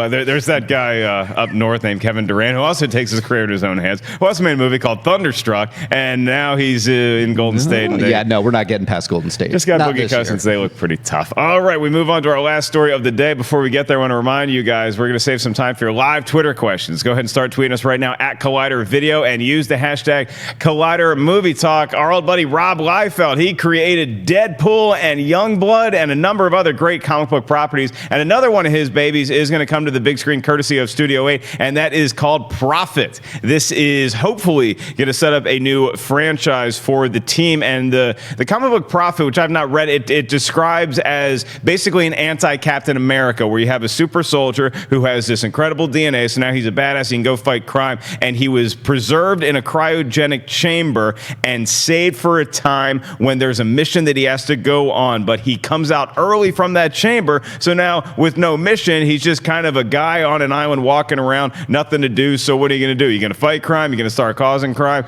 there's that guy up north named Kevin Durant who also takes his career in his own hands, who also made a movie called Thunderstruck, and now he's in Golden State. We're not getting past Golden State. Just got Boogie Cousins. They look pretty tough. All right, we move on to our last story of the day. Before we get there, I want to remind you guys, we're going to save some time for your live Twitter questions. Go ahead and start tweeting us right now at Collider Video and use the hashtag Collider Movie Talk. Our old buddy Rob Liefeld, he created Deadpool and Youngblood and a number of other great comic book properties, and another one of his babies is going to come to the big screen courtesy of Studio 8, and that is called Prophet. This is hopefully going to set up a new franchise for the team, and the comic book Prophet, which I've not read, it describes as basically an anti-Captain America, where you have a super soldier who has this incredible DNA, so now he's a badass, he can go fight crime, and he was preserved in a cryogenic chamber and saved for a time when there's a mission that he has to go on, but he comes out early from that chamber, so now with no mission, he's just kind of a guy on an island walking around, nothing to do. So what are you going to do? You're going to fight crime? You're going to start causing crime?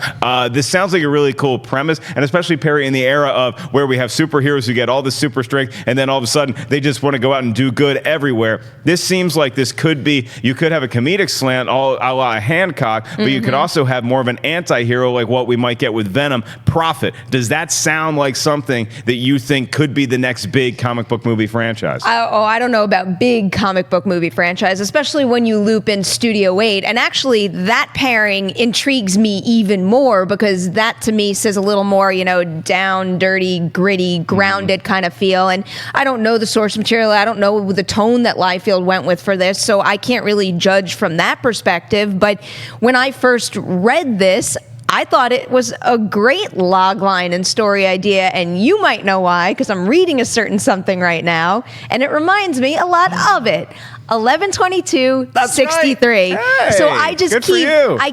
This sounds like a really cool premise, and especially, Perri, in the era of where we have superheroes who get all this super strength, and then all of a sudden they just want to go out and do good everywhere. This seems like this could be, you could have a comedic slant a la Hancock, but you could also have more of an anti-hero like what we might get with Venom. Prophet. Does that sound like something that you think could be the next big comic book book movie franchise. I don't know about big comic book movie franchise, especially when you loop in Studio 8. And actually, that pairing intrigues me even more because that to me says a little more, down, dirty, gritty, grounded kind of feel. And I don't know the source material. I don't know the tone that Liefeld went with for this, so I can't really judge from that perspective. But when I first read this, I thought it was a great logline and story idea, and you might know why, because I'm reading a certain something right now, and it reminds me a lot of it. 11/22/63. Right. Hey, so I just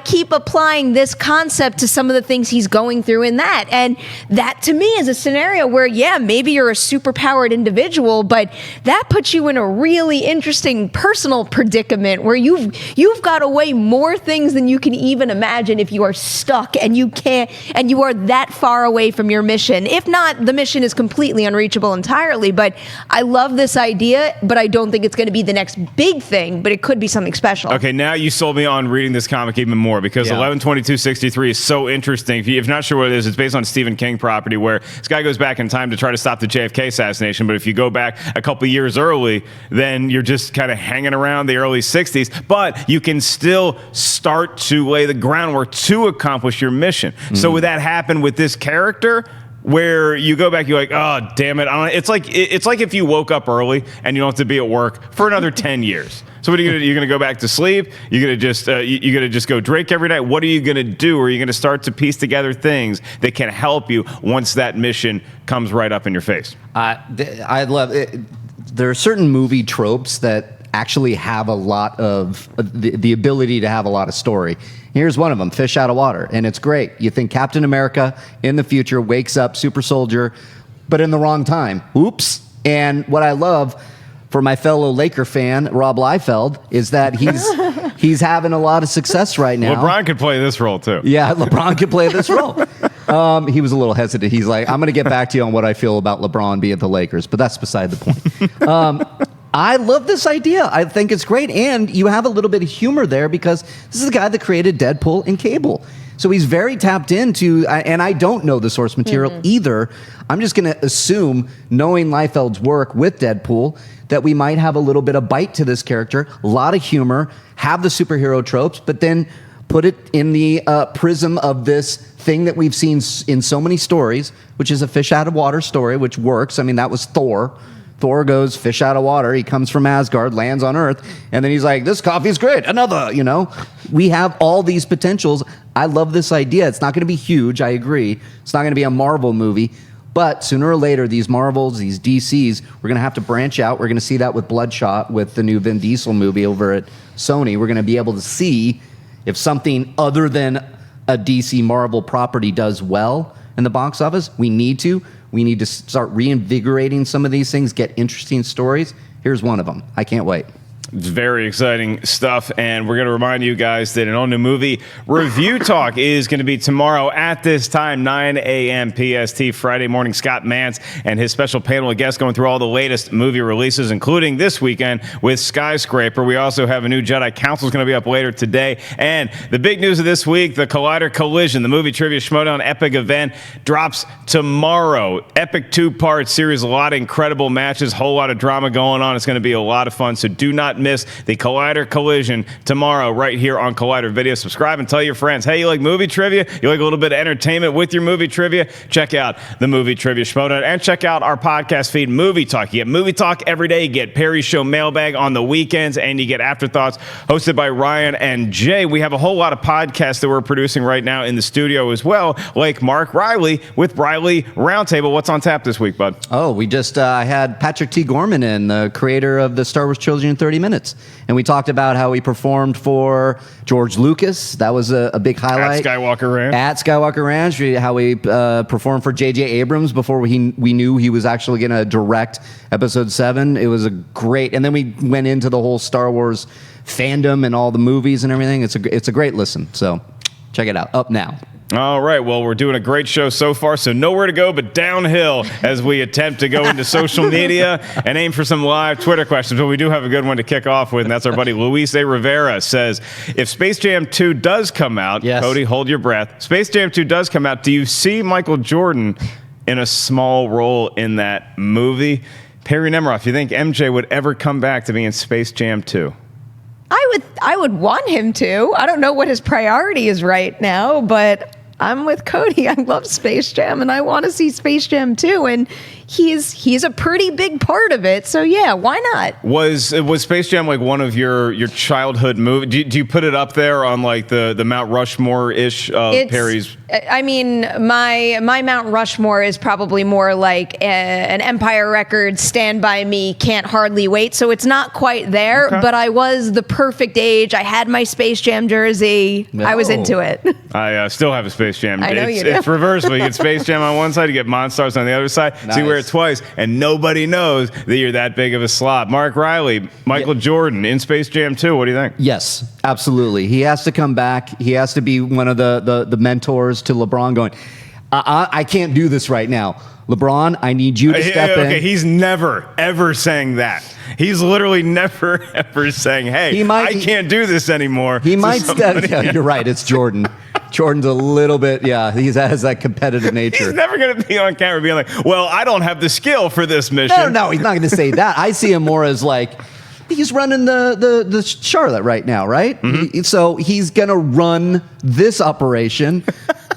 keep applying this concept to some of the things he's going through in that, and that to me is a scenario where maybe you're a superpowered individual, but that puts you in a really interesting personal predicament where you've got to weigh more things than you can even imagine if you are stuck and you are that far away from your mission. If not, the mission is completely unreachable entirely. But I love this idea, but I don't think it's going to be the next big thing, but it could be something special. Okay, now you sold me on reading this comic even more because 11/22/63 is so interesting. If you're not sure what it is, it's based on a Stephen King property where this guy goes back in time to try to stop the JFK assassination, but if you go back a couple years early, then you're just kind of hanging around the early 60s, but you can still start to lay the groundwork to accomplish your mission. So would that happen with this character? Where you go back, you're like, oh, damn it. It's like if you woke up early and you don't have to be at work for another 10 years. So what are you going to do? You're going to go back to sleep? You're going to just go drink every night? What are you going to do? Or are you going to start to piece together things that can help you once that mission comes right up in your face? I love it. There are certain movie tropes that actually have a lot of the ability to have a lot of story. Here's one of them, Fish Out of Water, and it's great. You think Captain America in the future wakes up, super soldier, but in the wrong time. Oops. And what I love for my fellow Laker fan, Rob Liefeld, is that he's having a lot of success right now. LeBron could play this role, too. Yeah, LeBron could play this role. He was a little hesitant. He's like, I'm going to get back to you on what I feel about LeBron being at the Lakers, but that's beside the point. I love this idea. I think it's great. And you have a little bit of humor there because this is the guy that created Deadpool and Cable. So he's very tapped into, and I don't know the source material either. I'm just going to assume, knowing Liefeld's work with Deadpool, that we might have a little bit of bite to this character, a lot of humor, have the superhero tropes, but then put it in the prism of this thing that we've seen in so many stories, which is a fish out of water story, which works. I mean, that was Thor. Thor goes fish out of water. He comes from Asgard, lands on Earth, and then he's like, this coffee's great. Another, We have all these potentials. I love this idea. It's not going to be huge. I agree. It's not going to be a Marvel movie. But sooner or later, these Marvels, these DCs, we're going to have to branch out. We're going to see that with Bloodshot, with the new Vin Diesel movie over at Sony. We're going to be able to see if something other than a DC Marvel property does well in the box office. We need to start reinvigorating some of these things, get interesting stories. Here's one of them. I can't wait. It's very exciting stuff, and we're going to remind you guys that an all-new movie review talk is going to be tomorrow at this time, 9 a.m. PST, Friday morning. Scott Mantz and his special panel of guests going through all the latest movie releases, including this weekend with Skyscraper. We also have a new Jedi Council is going to be up later today, and the big news of this week, the Collider Collision, the movie trivia Schmodown epic event, drops tomorrow. Epic two-part series, a lot of incredible matches, whole lot of drama going on. It's going to be a lot of fun, so do not miss the Collider Collision tomorrow right here on Collider Video. Subscribe and tell your friends, hey, you like movie trivia? You like a little bit of entertainment with your movie trivia? Check out the Movie Trivia Schmodown and check out our podcast feed, Movie Talk. You get Movie Talk every day. You get Perry's Show Mailbag on the weekends, and you get Afterthoughts hosted by Ryan and Jay. We have a whole lot of podcasts that we're producing right now in the studio as well, like Mark Reilly with Reilly Roundtable. What's on tap this week, bud? Oh, we just had Patrick T. Gorman in, the creator of the Star Wars trilogy in 30 minutes. And we talked about how he performed for George Lucas. That was a big highlight. At Skywalker Ranch. How he performed for J.J. Abrams before we knew he was actually going to direct Episode 7. It was a great... And then we went into the whole Star Wars fandom and all the movies and everything. It's a great listen. So check it out. Up now. All right, well, we're doing a great show so far, so nowhere to go but downhill as we attempt to go into social media and aim for some live Twitter questions. But we do have a good one to kick off with, and that's our buddy Luis A. Rivera says, if Space Jam 2 does come out, yes. Cody, hold your breath. Space Jam 2 does come out. Do you see Michael Jordan in a small role in that movie? Perri Nemiroff, you think MJ would ever come back to be in Space Jam 2? I would want him to. I don't know what his priority is right now, but I'm with Cody. I love Space Jam, and I want to see Space Jam 2, and he's a pretty big part of it. So yeah, why not? Was Space Jam like one of your childhood movies? Do you put it up there on like the Mount Rushmore-ish of Perry's? I mean, my Mount Rushmore is probably more like an Empire Records, Stand By Me, Can't Hardly Wait. So it's not quite there, but I was the perfect age. I had my Space Jam jersey. No. I was into it. I still have a Space Jam. I know you do. It's reversible. You get Space Jam on one side, you get Monstars on the other side. Nice. So you wear it twice, and nobody knows that you're that big of a slob. Mark Reilly, Michael Jordan in Space Jam 2. What do you think? Yes, absolutely. He has to come back. He has to be one of the mentors to LeBron going, I can't do this right now. LeBron, I need you to step in. Okay, he's never, ever saying that. He's literally never, ever saying, hey, I can't do this anymore. He might step. Yeah, you're right. It's Jordan. Jordan's a little bit, he has that competitive nature. He's never going to be on camera being like, well, I don't have the skill for this mission. No, he's not going to say that. I see him more as like, he's running the Charlotte right now, right? Mm-hmm. So he's going to run this operation.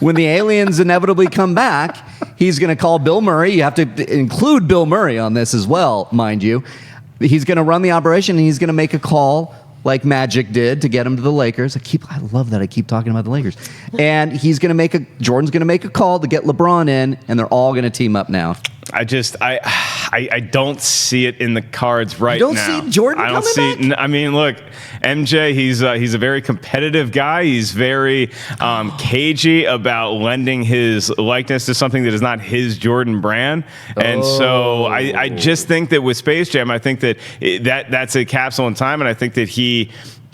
When the aliens inevitably come back, he's going to call Bill Murray. You have to include Bill Murray on this as well, mind you. He's going to run the operation, and he's going to make a call like Magic did to get him to the Lakers. I love that I keep talking about the Lakers. And Jordan's going to make a call to get LeBron in, and they're all going to team up now. I don't see it in the cards right now. You don't see Jordan coming back? I mean, look, MJ, he's a very competitive guy. He's very cagey about lending his likeness to something that is not his Jordan brand. And so I just think that with Space Jam, I think that's a capsule in time, and I think that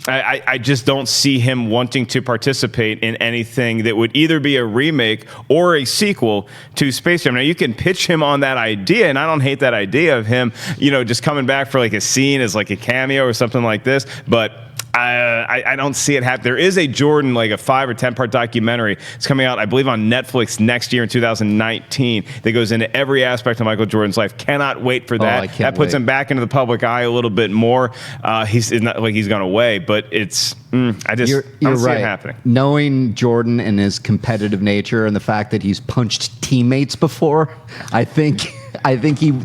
I just don't see him wanting to participate in anything that would either be a remake or a sequel to Space Jam. Now, you can pitch him on that idea, and I don't hate that idea of him, just coming back for like a scene as like a cameo or something like this, but I don't see it happen. There is a Jordan, like a 5 or 10 part documentary. It's coming out, I believe, on Netflix next year in 2019 that goes into every aspect of Michael Jordan's life. Cannot wait for that. That puts him back into the public eye a little bit more. It's not like he's gone away, but it's I don't see it happening. Knowing Jordan and his competitive nature and the fact that he's punched teammates before, I think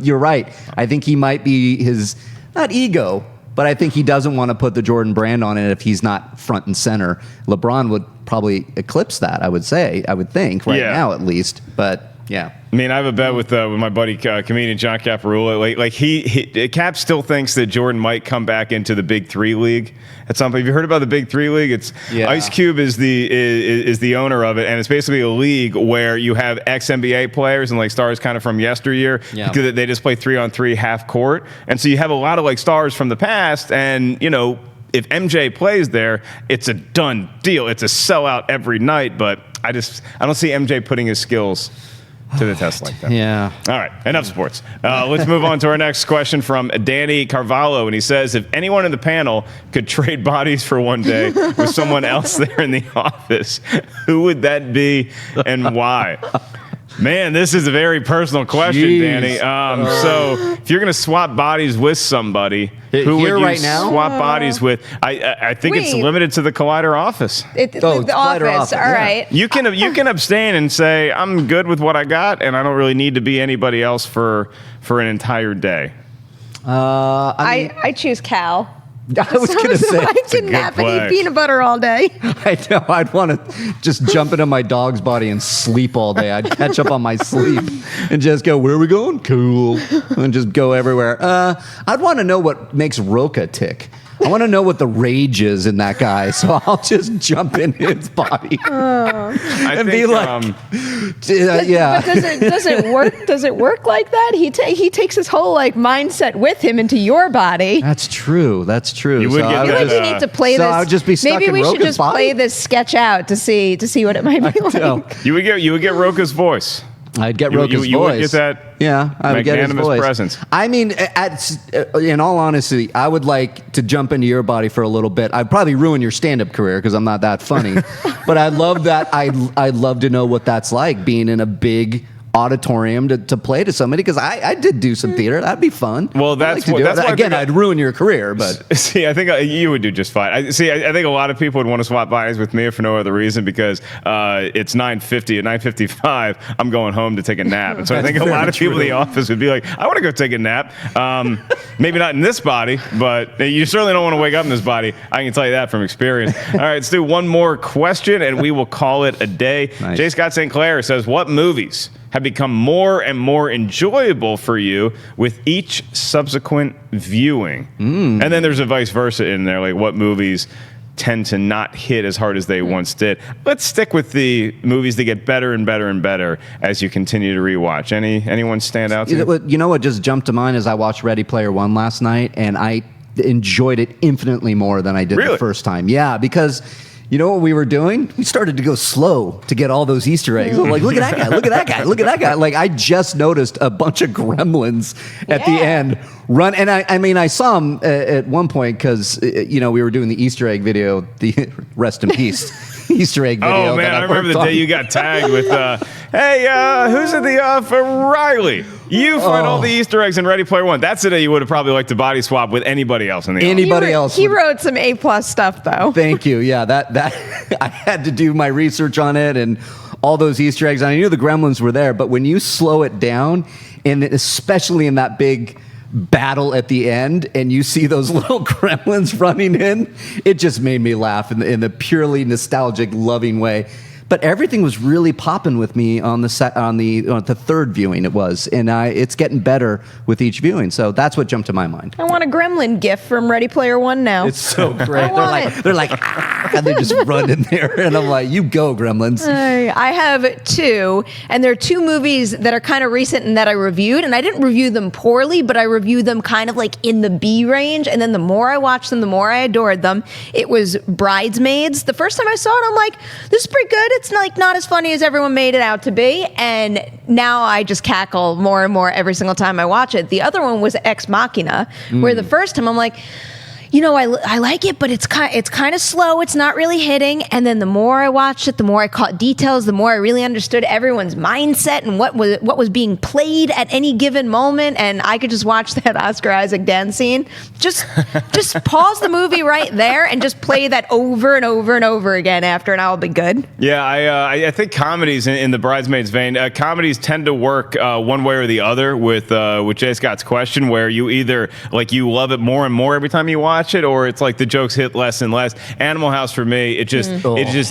you're right. I think he might be his, not ego, but I think he doesn't want to put the Jordan brand on it if he's not front and center. LeBron would probably eclipse that, I would think, right now at least. But yeah. I mean, I have a bet with my buddy comedian John Caparulo. Like Cap still thinks that Jordan might come back into the Big Three League at some point. Have you heard about the Big Three League? It's Ice Cube is the owner of it, and it's basically a league where you have ex-NBA players and like stars kind of from yesteryear. Yeah. Because they just play 3-on-3 half court, and so you have a lot of like stars from the past, and if MJ plays there, it's a done deal. It's a sellout every night. But I don't see MJ putting his skills to the test like that. Yeah. All right. Enough sports. Let's move on to our next question from Danny Carvalho. And he says, if anyone in the panel could trade bodies for one day with someone else there in the office, who would that be and why? Man, this is a very personal question, Danny. So if you're going to swap bodies with somebody, who would you swap bodies with? I think it's limited to the Collider office. The office. All right. You can abstain and say, I'm good with what I got, and I don't really need to be anybody else for an entire day. I choose Cal. I was going to say. I can nap and eat peanut butter all day. I know. I'd want to just jump into my dog's body and sleep all day. I'd catch up on my sleep and just go, where are we going? Cool. And just go everywhere. I'd want to know what makes Roca tick. I want to know what the rage is in that guy, so I'll just jump in his body and be like, yeah. But does it work? Does it work like that? He takes his whole like mindset with him into your body. That's true. You would get you need to play so this. I would just be stuck maybe in we Roca's should just body? play this sketch out to see what it might be like. You would get Roca's voice. I'd get Roca's voice. You would get that. Yeah, I would get his voice. Presence. I mean, in all honesty, I would like to jump into your body for a little bit. I'd probably ruin your stand-up career because I'm not that funny. But I love that. I'd love to know what that's like being in a big auditorium to play to somebody, because I did do some theater. That'd be fun. Well, that's why again, I'd ruin your career, but see, I think you would do just fine. I think a lot of people would want to swap bodies with me for no other reason, because it's 9:50. At 9:55, I'm going home to take a nap, and so I think a lot of people in the office would be like, "I want to go take a nap." Maybe not in this body, but you certainly don't want to wake up in this body. I can tell you that from experience. All right, let's do one more question, and we will call it a day. Nice. J. Scott St. Clair says, "What movies have become more and more enjoyable for you with each subsequent viewing?" And then there's a vice versa in there, like what movies tend to not hit as hard as they once did. Let's stick with the movies that get better and better and better as you continue to rewatch. Anyone stand out to you? You know what just jumped to mind is I watched Ready Player One last night, and I enjoyed it infinitely more than I did the first time. Yeah, because you know what we were doing? We started to go slow to get all those Easter eggs. I'm like, look at that guy, look at that guy, look at that guy. Like, I just noticed a bunch of gremlins at the end run. And I mean, I saw them at one point because, we were doing the Easter egg video, the rest in peace Easter egg video. Oh, man, I remember the day you got tagged with, hey, who's at the, for Reilly? You find all the Easter eggs in Ready Player One. That's the day you would have probably liked to body swap with anybody else in the office. He wrote some A+ stuff, though. Thank you. Yeah, that I had to do my research on it and all those Easter eggs. And I knew the gremlins were there, but when you slow it down, and especially in that big battle at the end, and you see those little gremlins running in, it just made me laugh in the purely nostalgic, loving way. But everything was really popping with me on the third viewing. It was, and it's getting better with each viewing. So that's what jumped to my mind. I want a gremlin gif from Ready Player One now. It's so great. They're like, and they just run in there, and I'm like, you go, gremlins. I have two, and there are two movies that are kind of recent and that I reviewed, and I didn't review them poorly, but I reviewed them kind of like in the B range. And then the more I watched them, the more I adored them. It was Bridesmaids. The first time I saw it, I'm like, this is pretty good. It's like not as funny as everyone made it out to be, and now I just cackle more and more every single time I watch it. The other one was Ex Machina, where the first time I'm like, I like it, but it's kind of slow. It's not really hitting. And then the more I watched it, the more I caught details, the more I really understood everyone's mindset and what was being played at any given moment. And I could just watch that Oscar Isaac dance scene. Just pause the movie right there and just play that over and over and over again after, and I'll be good. Yeah, I think comedies in the Bridesmaids vein, comedies tend to work one way or the other with Jay Scott's question, where you either you love it more and more every time you watch it, or it's like the jokes hit less and less. Animal House for me, it's just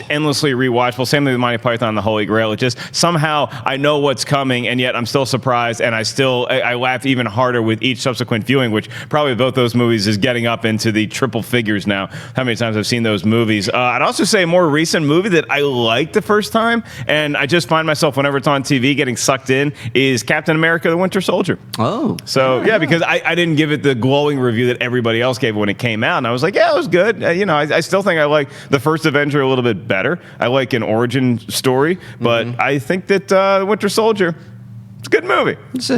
endlessly rewatchable. Same thing with Monty Python and the Holy Grail. It just somehow I know what's coming, and yet I'm still surprised, and I laugh even harder with each subsequent viewing, which probably both those movies is getting up into the triple figures now. How many times I've seen those movies? I'd also say a more recent movie that I liked the first time, and I just find myself whenever it's on TV getting sucked in, is Captain America: The Winter Soldier. Oh, so yeah, because I didn't give it the glowing review that everybody else gave it when it came out, and I was like, yeah, it was good. I still think I like the first Avenger a little bit better. I like an origin story, but I think that Winter Soldier, it's a good movie.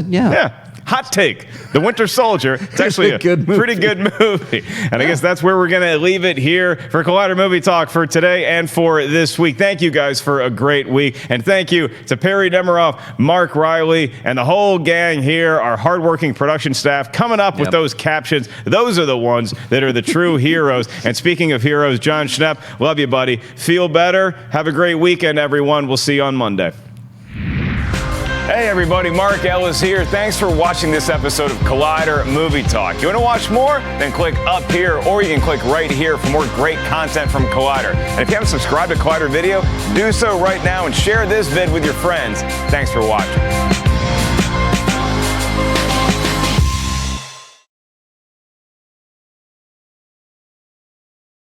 Yeah. Hot take. The Winter Soldier. It's actually a pretty good movie. And I guess that's where we're going to leave it here for Collider Movie Talk for today and for this week. Thank you guys for a great week. And thank you to Perri Nemiroff, Mark Reilly, and the whole gang here, our hardworking production staff, coming up with those captions. Those are the ones that are the true heroes. And speaking of heroes, John Schnepp, love you, buddy. Feel better. Have a great weekend, everyone. We'll see you on Monday. Hey everybody, Mark Ellis here. Thanks for watching this episode of Collider Movie Talk. You want to watch more? Then click up here, or you can click right here for more great content from Collider. And if you haven't subscribed to Collider Video, do so right now and share this vid with your friends. Thanks for watching.